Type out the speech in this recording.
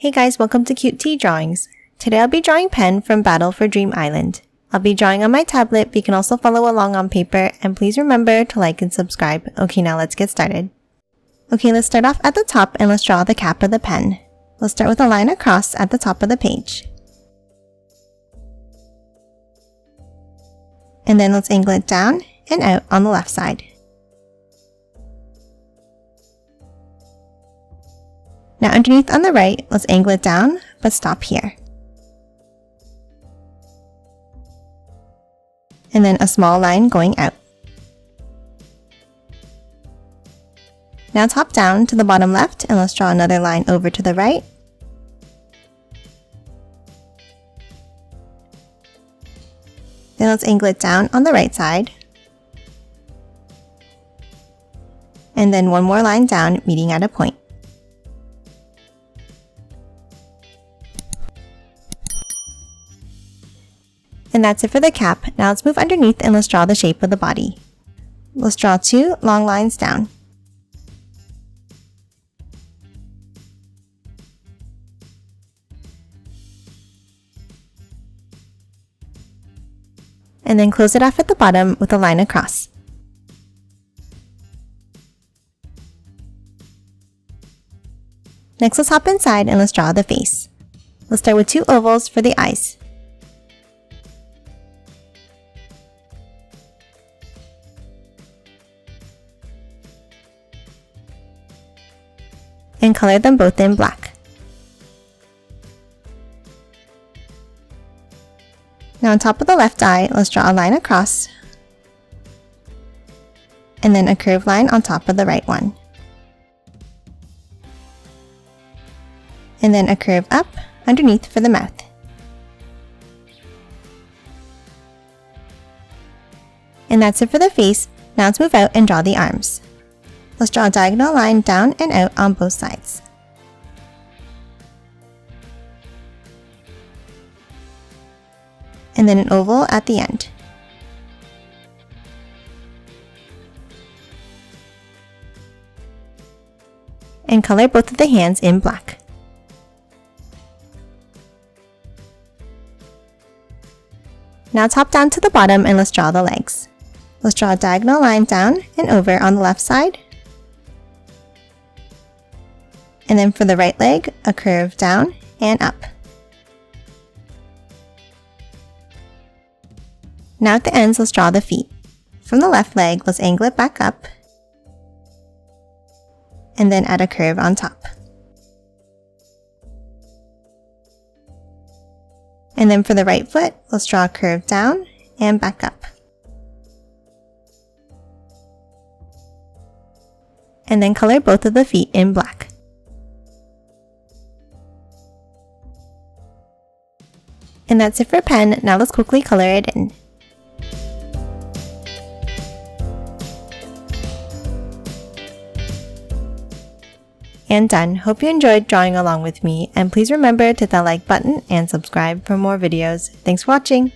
Hey guys, welcome to Cute Tea Drawings. Today I'll be drawing Pen from Battle for Dream Island. I'll be drawing on my tablet, but you can also follow along on paper, and please remember to like and subscribe. Okay, now let's get started. Okay, let's start off at the top and let's draw the cap of the pen. Let's start with a line across at the top of the page. And then let's angle it down and out on the left side. Now underneath on the right, let's angle it down, but stop here. And then a small line going out. Now top down to the bottom left, and let's draw another line over to the right. Then let's angle it down on the right side. And then one more line down, meeting at a point. And that's it for the cap. Now let's move underneath and let's draw the shape of the body. Let's draw two long lines down. And then close it off at the bottom with a line across. Next, let's hop inside and let's draw the face. Let's start with two ovals for the eyes. And color them both in black. Now on top of the left eye, let's draw a line across, and then a curved line on top of the right one. And then a curve up underneath for the mouth. And that's it for the face. Now let's move out and draw the arms. Let's draw a diagonal line down and out on both sides. And then an oval at the end. And color both of the hands in black. Now top down to the bottom and let's draw the legs. Let's draw a diagonal line down and over on the left side. And then for the right leg, a curve down and up. Now at the ends, let's draw the feet. From the left leg, let's angle it back up, and then add a curve on top. And then for the right foot, let's draw a curve down and back up. And then color both of the feet in black. And that's it for Pen. Now let's quickly color it in. And done. Hope you enjoyed drawing along with me, and please remember to hit that like button and subscribe for more videos. Thanks for watching!